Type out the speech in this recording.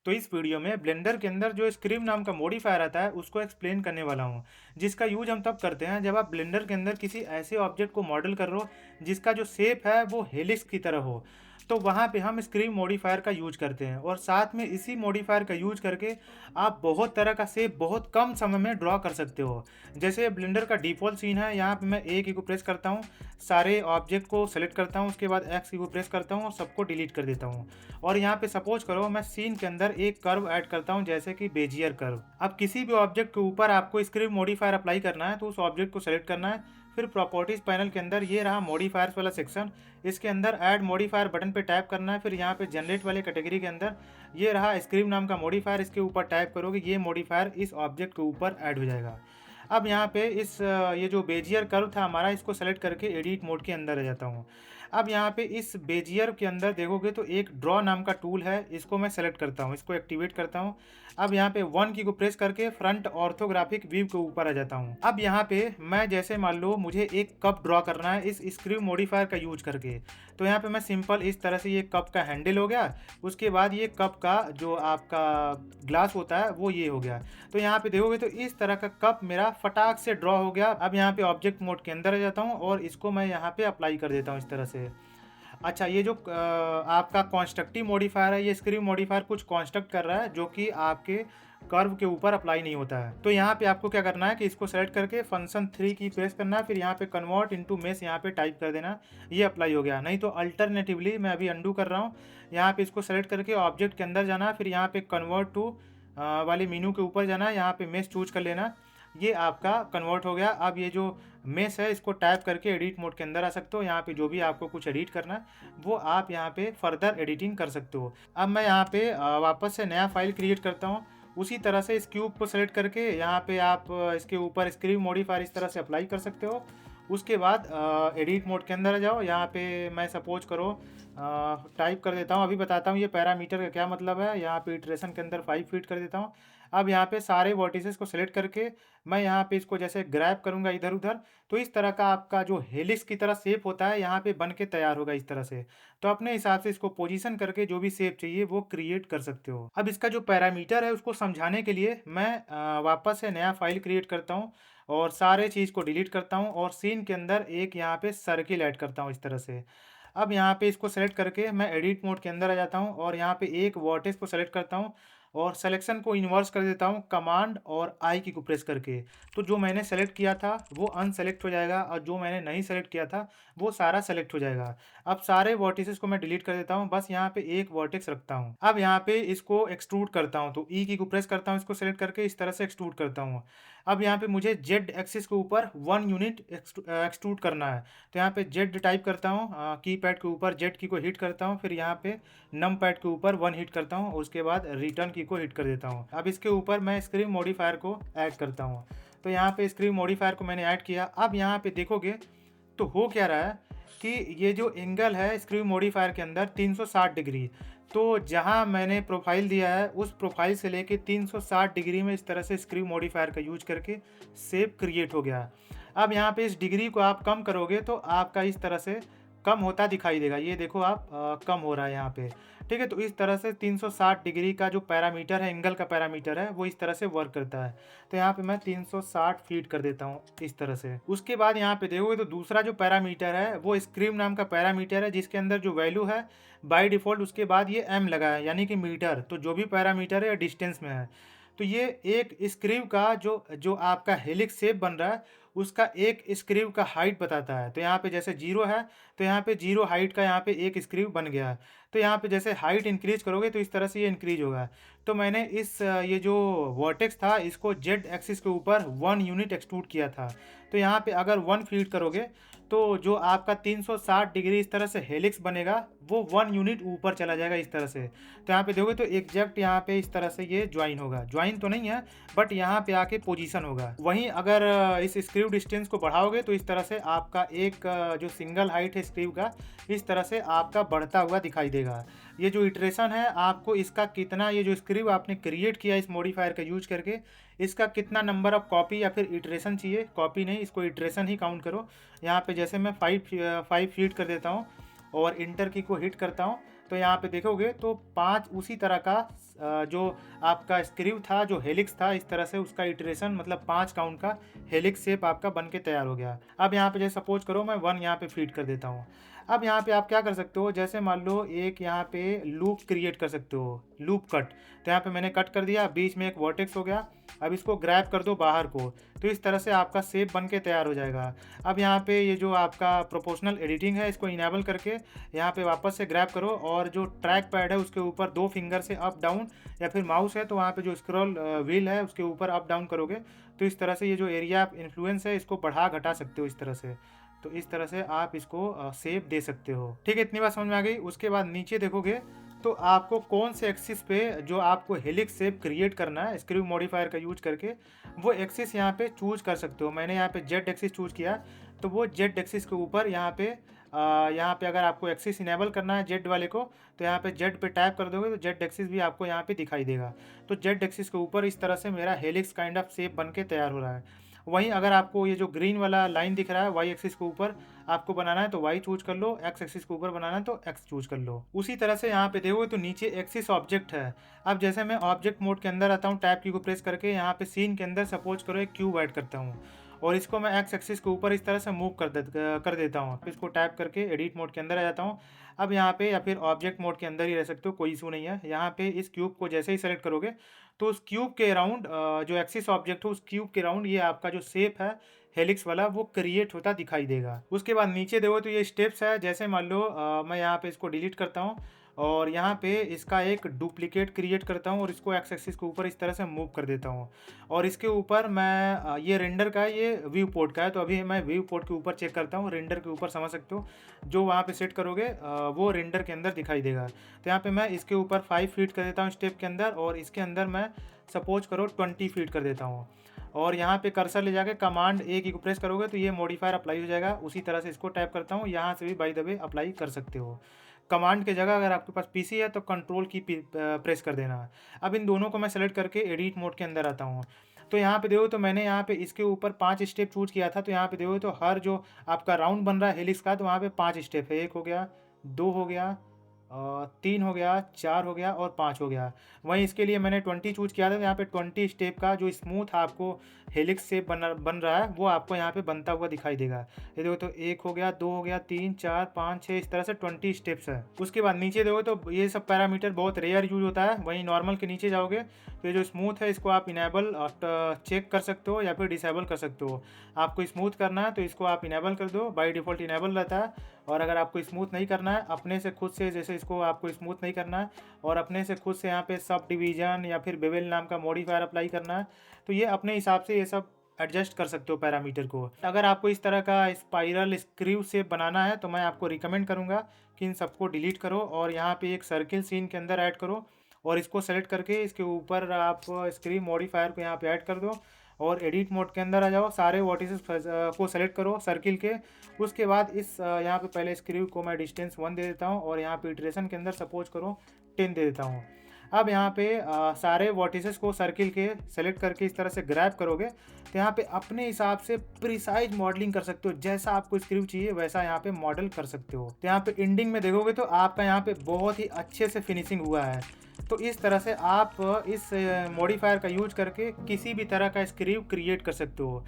तो इस वीडियो में ब्लेंडर के अंदर जो स्क्रिम नाम का मॉडिफायर आता है उसको एक्सप्लेन करने वाला हूँ, जिसका यूज हम तब करते हैं जब आप ब्लेंडर के अंदर किसी ऐसे ऑब्जेक्ट को मॉडल कर रहे हो जिसका जो शेप है वो हेलिक्स की तरह हो। तो वहाँ पे हम स्क्रिम मॉडिफायर का यूज करते हैं और साथ में इसी मॉडिफायर का यूज करके आप बहुत तरह का शेप बहुत कम समय में ड्रॉ कर सकते हो। जैसे ब्लेंडर का डिफ़ॉल्ट सीन है, यहाँ पे मैं ए की को प्रेस करता हूँ, सारे ऑब्जेक्ट को सेलेक्ट करता हूँ, उसके बाद एक्स की को प्रेस करता हूँ और सबको डिलीट कर देता हूँ। और यहाँ पे सपोज करो मैं सीन के अंदर एक कर्व ऐड करता हूँ जैसे कि बेजियर कर्व। अब किसी भी ऑब्जेक्ट के ऊपर आपको स्क्रिप्ट मॉडिफायर अप्लाई करना है तो उस ऑब्जेक्ट को सेलेक्ट करना है, फिर प्रॉपर्टीज पैनल के अंदर ये रहा मॉडिफायर्स वाला सेक्शन, इसके अंदर ऐड मॉडिफायर बटन पे टैप करना है, फिर यहाँ पे जनरेट वाले कैटेगरी के अंदर ये रहा स्क्रिप्ट नाम का मॉडिफायर, इसके ऊपर टैप करोगे ये मॉडिफायर इस ऑब्जेक्ट के ऊपर ऐड हो जाएगा। अब यहाँ पे ये जो बेजियर कर्व था हमारा, इसको सेलेक्ट करके एडिट मोड के अंदर आ जाता हूँ। अब यहाँ पे इस बेजियर के अंदर देखोगे तो एक ड्रॉ नाम का टूल है, इसको मैं सेलेक्ट करता हूँ, इसको एक्टिवेट करता हूँ। अब यहाँ पे 1 की को प्रेस करके फ्रंट ऑर्थोग्राफिक व्यू के ऊपर आ जाता हूँ। अब यहाँ पे मैं जैसे मान लो मुझे एक कप ड्रॉ करना है इस स्क्रिप्ट मॉडिफायर का यूज करके, तो यहाँ पे मैं सिंपल इस तरह से ये कप का हैंडल हो गया, उसके बाद ये कप का जो आपका ग्लास होता है वो ये हो गया। तो यहाँ पे देखोगे तो इस तरह का कप मेरा फटाक से ड्रॉ हो गया। अब यहाँ पे ऑब्जेक्ट मोड के अंदर आ जाता हूँ और इसको मैं यहाँ पे अप्लाई कर देता हूँ इस तरह से। अच्छा, ये जो आपका कॉन्स्ट्रक्टिव मॉडिफायर है, ये स्क्रिप्ट मॉडिफायर कुछ कॉन्स्ट्रक्ट कर रहा है जो कि आपके कर्व के ऊपर अप्लाई नहीं होता है। तो यहाँ पे आपको क्या करना है कि इसको सेलेक्ट करके फंक्शन 3 की प्रेस करना है, फिर यहाँ पे कन्वर्ट इनटू मेश यहाँ पे टाइप कर देना, ये अप्लाई हो गया। नहीं तो अल्टरनेटिवली मैं अभी अंडू कर रहा हूँ, यहाँ पे इसको सेलेक्ट करके ऑब्जेक्ट के अंदर जाना है, फिर यहाँ पे कन्वर्ट टू वाले मीनू के ऊपर जाना है, यहाँ पे मेश चूज कर लेना, ये आपका कन्वर्ट हो गया। अब ये जो मेश है इसको टैप करके एडिट मोड के अंदर आ सकते हो, यहाँ पे जो भी आपको कुछ एडिट करना है वो आप यहाँ पे फर्दर एडिटिंग कर सकते हो। अब मैं यहाँ पे वापस से नया फाइल क्रिएट करता हूँ, उसी तरह से इस क्यूब को सेलेक्ट करके यहाँ पे आप इसके ऊपर स्क्रिप्ट मॉडिफायर इस तरह से अप्लाई कर सकते हो। उसके बाद एडिट मोड के अंदर आ जाओ, यहाँ पे मैं सपोज करो टाइप कर देता हूँ, अभी बताता हूँ ये पैरामीटर का क्या मतलब है। यहाँ पे इटरेशन के अंदर 5 फीट कर देता हूँ। अब यहाँ पे सारे वर्टिसेस को सेलेक्ट करके मैं यहाँ पे इसको जैसे ग्रैब करूँगा इधर उधर, तो इस तरह का आपका जो हेलिक्स की तरह शेप होता है यहाँ पे बन के तैयार होगा इस तरह से। तो अपने हिसाब से इसको पोजीशन करके जो भी शेप चाहिए वो क्रिएट कर सकते हो। अब इसका जो पैरामीटर है उसको समझाने के लिए मैं वापस से नया फाइल क्रिएट करता हूँ और सारे चीज़ को डिलीट करता हूँ और सीन के अंदर एक यहाँ पे सर्किल ऐड करता हूँ इस तरह से। अब यहाँ पे इसको सेलेक्ट करके मैं एडिट मोड के अंदर आ जाता हूँ और यहाँ पे एक वर्टेक्स को सेलेक्ट करता हूँ और सिलेक्शन को इन्वर्स कर देता हूँ कमांड और आई की को प्रेस करके। तो जो मैंने सेलेक्ट किया था वो अनसेलेक्ट हो जाएगा और जो मैंने नहीं सेलेक्ट किया था वो सारा सेलेक्ट हो जाएगा। अब सारे वर्टिसेस को मैं डिलीट कर देता हूँ, बस यहाँ पे एक वर्टेक्स रखता हूँ। अब यहाँ पे इसको एक्सट्रूड करता हूँ, तो ई की को प्रेस करता हूँ, इसको सेलेक्ट करके इस तरह से एक्सट्रूड करता हूँ। अब यहाँ पे मुझे जेड एक्सिस के ऊपर 1 यूनिट एक्सट्रूड करना है, तो यहाँ पे जेड टाइप करता हूँ, की पैड के ऊपर जेड की को हिट करता हूँ, फिर यहाँ पे नम पैड के ऊपर 1 हिट करता हूँ, उसके बाद रिटर्न की को हिट कर देता हूँ। अब इसके ऊपर मैं स्क्रीन मॉडिफायर को ऐड करता हूँ, तो यहाँ पे स्क्रीन मॉडिफायर को मैंने ऐड किया। अब यहाँ पे देखोगे तो हो क्या रहा है कि ये जो एंगल है स्क्रीन मॉडिफायर के अंदर 360 डिग्री, तो जहाँ मैंने प्रोफाइल दिया है उस प्रोफाइल से लेके 360 डिग्री में इस तरह से स्क्रीन मॉडिफायर का यूज करके शेप क्रिएट हो गया। अब यहाँ पे इस डिग्री को आप कम करोगे तो आपका इस तरह से कम होता दिखाई देगा, ये देखो आप कम हो रहा है यहाँ पे। ठीक है, तो इस तरह से 360 डिग्री का जो पैरामीटर है, एंगल का पैरामीटर है, वो इस तरह से वर्क करता है। तो यहाँ पे मैं 360 फीट कर देता हूँ इस तरह से। उसके बाद यहाँ पे देखोगे तो दूसरा जो पैरामीटर है वो स्क्रीम नाम का पैरामीटर है, जिसके अंदर जो वैल्यू है बाय डिफ़ॉल्ट उसके बाद ये एम लगा है यानी कि मीटर, तो जो भी पैरामीटर है डिस्टेंस में है। तो ये एक स्क्रीव का जो जो आपका हेलिक्स शेप बन रहा है उसका एक स्क्रीव का हाइट बताता है। तो यहाँ पे जैसे 0 है तो यहाँ पे 0 हाइट का यहाँ पे एक स्क्रीव बन गया है। तो यहाँ पे जैसे हाइट इंक्रीज करोगे तो इस तरह से ये इंक्रीज होगा। तो मैंने ये जो वर्टेक्स था इसको जेड एक्सिस के ऊपर 1 यूनिट एक्सट्रूड किया था। तो यहाँ पे अगर 1 फीट करोगे तो जो आपका 360 डिग्री इस तरह से हेलिक्स बनेगा वो 1 यूनिट ऊपर चला जाएगा इस तरह से। तो यहाँ पे देखोगे तो एग्जैक्ट यहाँ पे इस तरह से ये ज्वाइन होगा, ज्वाइन तो नहीं है बट यहाँ पे आके पोजीशन होगा। वहीं अगर इस स्क्रीव डिस्टेंस को बढ़ाओगे तो इस तरह से आपका एक जो सिंगल हाइट है स्क्रीव का इस तरह से आपका बढ़ता हुआ दिखाई देगा। ये जो इटरेशन है आपको इसका कितना, ये जो स्क्रीव आपने क्रिएट किया इस मॉडिफायर का यूज करके, इसका कितना नंबर ऑफ कॉपी या फिर इटरेशन चाहिए, कॉपी नहीं इसको इटरेशन ही काउंट करो। यहाँ पे जैसे मैं 5 फीट कर देता हूँ और इंटर की को हिट करता हूँ, तो यहाँ पे देखोगे तो 5 उसी तरह का जो आपका स्क्रू था, जो हेलिक्स था, इस तरह से उसका इटरेशन मतलब 5 काउंट का हेलिक्स शेप आपका बन के तैयार हो गया। अब यहाँ पे जैसे सपोज करो मैं 1 यहाँ पे फीड कर देता हूँ। अब यहाँ पे आप क्या कर सकते हो, जैसे मान लो एक यहाँ पे लूप क्रिएट कर सकते हो, लूप कट। तो यहाँ पे मैंने कट कर दिया, बीच में एक वर्टेक्स हो गया। अब इसको ग्रैब कर दो बाहर को, तो इस तरह से आपका शेप बन के तैयार हो जाएगा। अब यहाँ पे ये जो आपका प्रोपोर्शनल एडिटिंग है, इसको इनेबल करके यहाँ पे वापस से ग्रैब करो, और जो ट्रैक पैड है उसके ऊपर 2 फिंगर से अप डाउन, या फिर माउस है तो वहाँ पे जो स्क्रॉल व्हील है उसके ऊपर अप डाउन करोगे, तो इस तरह से ये जो एरिया ऑफ इन्फ्लुएंस है इसको बढ़ा घटा सकते हो इस तरह से। तो इस तरह से आप इसको शेप दे सकते हो। ठीक है, इतनी बात समझ में आ गई। उसके बाद नीचे देखोगे तो आपको कौन से एक्सिस पे जो आपको हेलिक्स शेप क्रिएट करना है स्क्रू मॉडिफायर का यूज करके, वो एक्सिस यहाँ पे चूज कर सकते हो। मैंने यहाँ पे जेड एक्सिस चूज किया, तो वो जेड एक्सिस के ऊपर यहाँ पे अगर आपको एक्सिस इनेबल करना है जेड वाले को, तो यहाँ पे जेड पे टैप कर दोगे तो जेड एक्सिस भी आपको यहाँ पे दिखाई देगा। तो जेड एक्सिस के ऊपर इस तरह से मेरा हेलिक्स काइंड ऑफ शेप बन के तैयार हो रहा है। वहीं अगर आपको ये जो ग्रीन वाला लाइन दिख रहा है वाई एक्सिस के ऊपर आपको बनाना है तो वाई चूज कर लो, एक्स एक्सिस के ऊपर बनाना है तो एक्स चूज कर लो। उसी तरह से यहाँ पे देखोगे तो नीचे एक्सिस ऑब्जेक्ट है। अब जैसे मैं ऑब्जेक्ट मोड के अंदर आता हूँ, टैप की को प्रेस करके यहाँ पे सीन के अंदर सपोज करो एक क्यूब ऐड करता हूँ, और इसको मैं एक्स एक्सिस के ऊपर इस तरह से मूव कर देता हूँ। इसको टैप करके एडिट मोड के अंदर आ जाता हूँ। अब यहाँ पे या फिर ऑब्जेक्ट मोड के अंदर ही रह सकते हो, कोई इशू नहीं है। यहाँ पे इस क्यूब को जैसे ही सेलेक्ट करोगे तो उस क्यूब के राउंड जो एक्सिस ऑब्जेक्ट हो उस क्यूब के राउंड ये आपका जो शेप है हेलिक्स वाला वो क्रिएट होता दिखाई देगा। उसके बाद नीचे देखो तो ये स्टेप्स है। जैसे मान लो मैं यहाँ पे इसको डिलीट करता हूँ और यहाँ पे इसका एक डुप्लीकेट क्रिएट करता हूँ और इसको एक्स एक्सिस के ऊपर इस तरह से मूव कर देता हूँ, और इसके ऊपर मैं ये रेंडर का है, ये व्यू पोर्ट का है, तो अभी मैं व्यू पोर्ट के ऊपर चेक करता हूँ। रेंडर के ऊपर समझ सकते हो जो वहाँ पे सेट करोगे वो रेंडर के अंदर दिखाई देगा। तो यहाँ पे मैं इसके ऊपर 5 फीट कर देता हूँ स्टेप के अंदर, और इसके अंदर मैं सपोज करो 20 फीट कर देता हूँ। और यहाँ पे कर्सर ले जाके कमांड ए की को प्रेस करोगे तो ये मॉडिफायर अप्लाई हो जाएगा। उसी तरह से इसको टाइप करता हूँ, यहाँ से भी बाय द वे अप्लाई कर सकते हो। कमांड के जगह अगर आपके पास पीसी है तो कंट्रोल की प्रेस कर देना। अब इन दोनों को मैं सेलेक्ट करके एडिट मोड के अंदर आता हूँ। तो यहाँ पे देखो तो मैंने यहाँ पे इसके ऊपर 5 स्टेप चूज किया था। तो यहाँ पे देखो तो हर जो आपका राउंड बन रहा है हेलिक्स का, तो वहाँ पे 5 स्टेप है। 1 हो गया, 2 हो गया, 3 हो गया, 4 हो गया और 5 हो गया। वहीं इसके लिए मैंने 20 चूज किया था। तो यहाँ पे 20 स्टेप का जो स्मूथ आपको हेलिक्स शेप बन रहा है वो आपको यहाँ पे बनता हुआ दिखाई देगा। ये देखो तो 1 हो गया, 2 हो गया, 3, 4, 5, 6, इस तरह से 20 स्टेप्स है। उसके बाद नीचे देखो तो ये सब पैरामीटर बहुत रेयर यूज होता है। वहीं नॉर्मल के नीचे जाओगे तो ये जो स्मूथ है इसको आप इनेबल चेक कर सकते हो या फिर डिसेबल कर सकते हो। आपको स्मूथ करना है तो इसको आप इनेबल कर दो, बाय डिफ़ॉल्ट इनेबल रहता है। और अगर आपको स्मूथ नहीं करना है अपने से खुद से, जैसे इसको आपको स्मूथ नहीं करना है और अपने से खुद से यहाँ पे सब डिवीजन या फिर बेवल नाम का मॉडिफायर अप्लाई करना है, तो ये अपने हिसाब से ये सब एडजस्ट कर सकते हो पैरामीटर को। अगर आपको इस तरह का स्पाइरल स्क्रू शेप बनाना है तो मैं आपको रिकमेंड करूँगा कि इन सबको डिलीट करो और यहाँ पे एक सर्किल सीन के अंदर ऐड करो, और इसको सेलेक्ट करके इसके ऊपर आप स्क्रू मॉडिफायर को यहाँ पे ऐड कर दो और एडिट मोड के अंदर आ जाओ। सारे वर्टिसेस को सेलेक्ट करो सर्किल के। उसके बाद इस यहाँ पे पहले स्क्रू को मैं डिस्टेंस 1 दे देता हूँ, और यहाँ पे इटरेशन के अंदर सपोज करो 10 दे देता हूँ। अब यहाँ पे सारे वर्टिसेस को सर्किल के सेलेक्ट करके इस तरह से ग्रैब करोगे तो यहाँ पे अपने हिसाब से प्रिसाइज मॉडलिंग कर सकते हो। जैसा आपको स्क्रू चाहिए वैसा यहाँ पे मॉडल कर सकते हो। तो यहाँ पे एंडिंग में देखोगे तो आपका यहाँ पे बहुत ही अच्छे से फिनिशिंग हुआ है। तो इस तरह से आप इस मॉडिफायर का यूज करके किसी भी तरह का स्क्रू क्रिएट कर सकते हो।